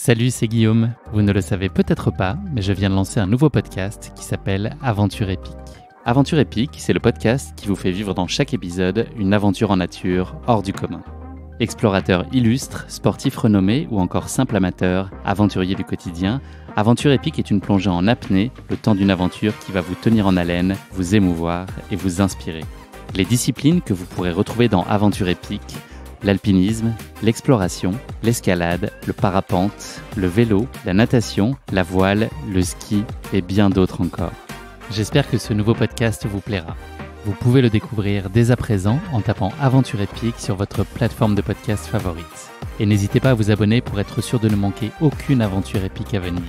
Salut, c'est Guillaume. Vous ne le savez peut-être pas, mais je viens de lancer un nouveau podcast qui s'appelle Aventure épique. Aventure épique, c'est le podcast qui vous fait vivre dans chaque épisode une aventure en nature hors du commun. Explorateurs illustres, sportifs renommés ou encore simples amateurs, aventuriers du quotidien, Aventure épique est une plongée en apnée, le temps d'une aventure qui va vous tenir en haleine, vous émouvoir et vous inspirer. Les disciplines que vous pourrez retrouver dans Aventure épique: l'alpinisme, l'exploration, l'escalade, le parapente, le vélo, la natation, la voile, le ski et bien d'autres encore. J'espère que ce nouveau podcast vous plaira. Vous pouvez le découvrir dès à présent en tapant Aventure épique sur votre plateforme de podcast favorite. Et n'hésitez pas à vous abonner pour être sûr de ne manquer aucune aventure épique à venir.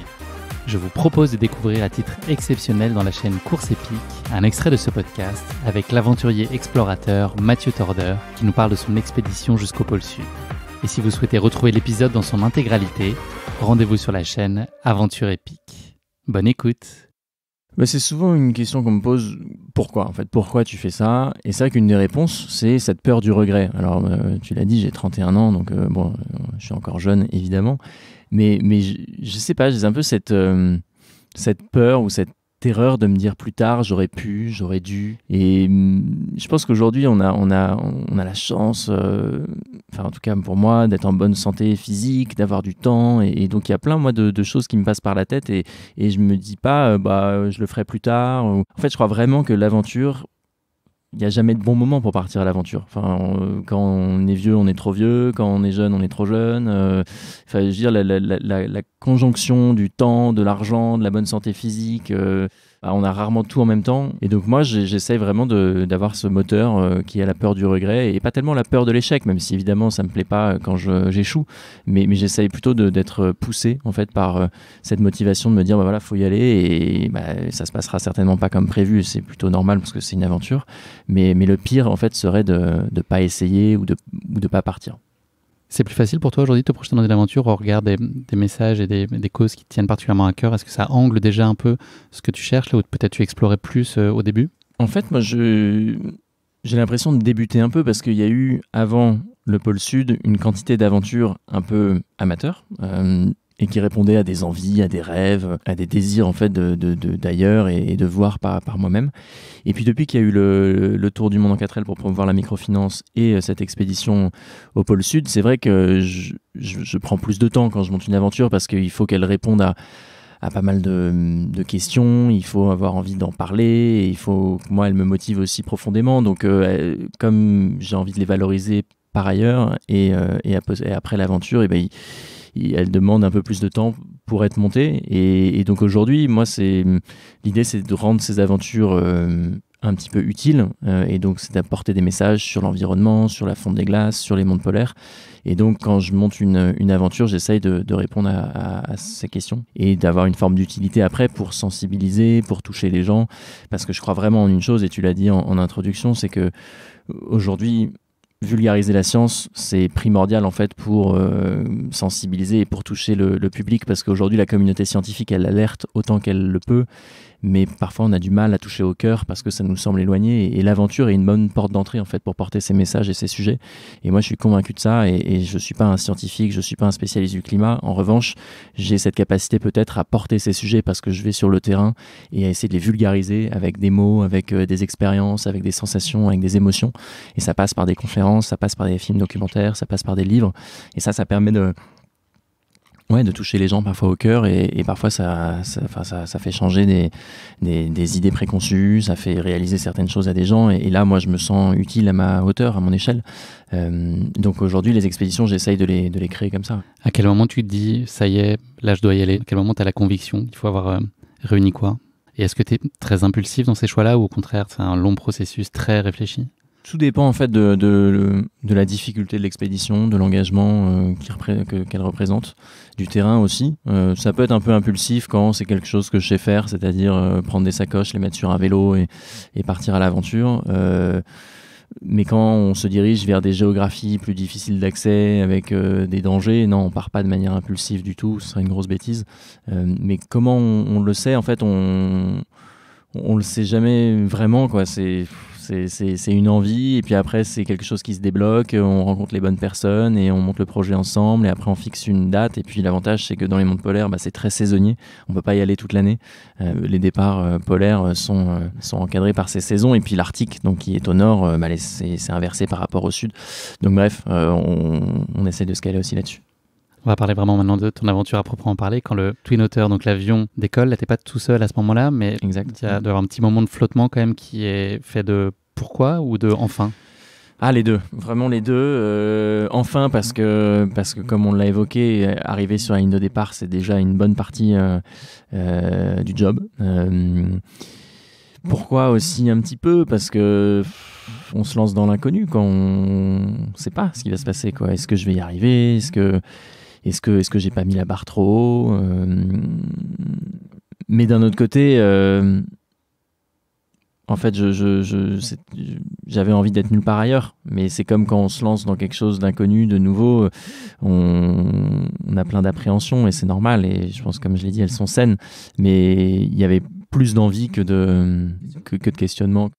Je vous propose de découvrir à titre exceptionnel dans la chaîne Course épique un extrait de ce podcast avec l'aventurier explorateur Mathieu Torder qui nous parle de son expédition jusqu'au pôle Sud. Et si vous souhaitez retrouver l'épisode dans son intégralité, rendez-vous sur la chaîne Aventure épique. Bonne écoute. C'est souvent une question qu'on me pose, pourquoi en fait, pourquoi tu fais ça? Et c'est vrai qu'une des réponses, c'est cette peur du regret. Alors tu l'as dit, j'ai 31 ans, donc je suis encore jeune évidemment, mais je sais pas, j'ai un peu cette peur ou cette terreur de me dire plus tard, j'aurais pu, j'aurais dû. Et je pense qu'aujourd'hui, on a la chance, en tout cas pour moi, d'être en bonne santé physique, d'avoir du temps. Et donc, il y a plein, moi, de choses qui me passent par la tête. Et je me dis pas, je le ferai plus tard. En fait, je crois vraiment que l'aventure, il n'y a jamais de bon moment pour partir à l'aventure. Quand on est vieux, on est trop vieux. Quand on est jeune, on est trop jeune. Je veux dire, la conjonction du temps, de l'argent, de la bonne santé physique, on a rarement tout en même temps. Et donc moi, j'essaie vraiment d'avoir ce moteur qui a la peur du regret et pas tellement la peur de l'échec, même si évidemment ça me plaît pas quand j'échoue. Mais j'essaie plutôt d'être poussé en fait par cette motivation de me dire faut y aller et ça se passera certainement pas comme prévu. C'est plutôt normal parce que c'est une aventure. Mais le pire en fait serait de pas essayer ou de pas partir. C'est plus facile pour toi aujourd'hui de te projeter dans une aventure au regard des messages et des causes qui te tiennent particulièrement à cœur? Est-ce que ça angle déjà un peu ce que tu cherches là, ou peut-être tu explorais plus au début? En fait, moi, j'ai l'impression de débuter un peu parce qu'il y a eu, avant le pôle Sud, une quantité d'aventures un peu amateurs et qui répondaient à des envies, à des rêves, à des désirs en fait d'ailleurs et de voir par moi-même. Et puis depuis qu'il y a eu le tour du monde en 4L pour promouvoir la microfinance et cette expédition au pôle Sud, c'est vrai que je prends plus de temps quand je monte une aventure parce qu'il faut qu'elle réponde à pas mal de questions, il faut avoir envie d'en parler, et il faut que moi elle me motive aussi profondément. Donc comme j'ai envie de les valoriser par ailleurs et après l'aventure, elle demande un peu plus de temps pour être montée. Et donc aujourd'hui, moi, l'idée, c'est de rendre ces aventures un petit peu utiles. Et donc, c'est d'apporter des messages sur l'environnement, sur la fonte des glaces, sur les mondes polaires. Et donc, quand je monte une aventure, j'essaye de répondre à ces questions et d'avoir une forme d'utilité après pour sensibiliser, pour toucher les gens. Parce que je crois vraiment en une chose, et tu l'as dit en introduction, c'est que aujourd'hui, vulgariser la science, c'est primordial en fait pour sensibiliser et pour toucher le public, parce qu'aujourd'hui la communauté scientifique elle alerte autant qu'elle le peut, mais parfois on a du mal à toucher au cœur parce que ça nous semble éloigné, et l'aventure est une bonne porte d'entrée en fait pour porter ces messages et ces sujets. Et moi je suis convaincu de ça, et je suis pas un scientifique, je suis pas un spécialiste du climat. En revanche, j'ai cette capacité peut-être à porter ces sujets parce que je vais sur le terrain et à essayer de les vulgariser avec des mots, avec des expériences, avec des sensations, avec des émotions. Et ça passe par des conférences, ça passe par des films documentaires, ça passe par des livres, et ça permet de toucher les gens parfois au cœur, et parfois ça fait changer des idées préconçues, ça fait réaliser certaines choses à des gens, et là moi je me sens utile à ma hauteur, à mon échelle. Donc aujourd'hui les expéditions, j'essaye de les créer comme ça. À quel moment tu te dis ça y est, là je dois y aller? À quel moment tu as la conviction qu'il faut avoir réuni quoi? Et est-ce que tu es très impulsif dans ces choix-là, ou au contraire c'est un long processus très réfléchi? Tout dépend en fait de la difficulté de l'expédition, de l'engagement qu'elle représente, du terrain aussi. Ça peut être un peu impulsif quand c'est quelque chose que je sais faire, c'est-à-dire prendre des sacoches, les mettre sur un vélo et partir à l'aventure. Mais quand on se dirige vers des géographies plus difficiles d'accès, avec des dangers, non, on part pas de manière impulsive du tout, ce serait une grosse bêtise. Mais comment on le sait, en fait, on le sait jamais vraiment, quoi. C'est C'est une envie, et puis après, c'est quelque chose qui se débloque, on rencontre les bonnes personnes, et on monte le projet ensemble, et après, on fixe une date. Et puis, l'avantage, c'est que dans les mondes polaires, c'est très saisonnier. On peut pas y aller toute l'année. Les départs polaires sont encadrés par ces saisons, et puis l'Arctique, donc qui est au nord, c'est inversé par rapport au sud. Donc bref, on essaie de se caler aussi là-dessus. On va parler vraiment maintenant de ton aventure à proprement parler. Quand le Twin Otter, donc l'avion, décolle, là, t'es pas tout seul à ce moment-là, mais Exact. il y a d'avoir un petit moment de flottement quand même qui est fait de pourquoi ou de enfin. Ah, les deux, vraiment les deux. Enfin, parce que comme on l'a évoqué, arriver sur la ligne de départ, c'est déjà une bonne partie du job. Pourquoi aussi un petit peu? Parce que on se lance dans l'inconnu quand on ne sait pas ce qui va se passer, quoi. Est-ce que je vais y arriver? Est-ce que j'ai pas mis la barre trop haut? Mais d'un autre côté, en fait, j'avais envie d'être nulle part ailleurs. Mais c'est comme quand on se lance dans quelque chose d'inconnu, de nouveau, on a plein d'appréhensions et c'est normal. Et je pense, comme je l'ai dit, elles sont saines. Mais il y avait plus d'envie que de questionnement.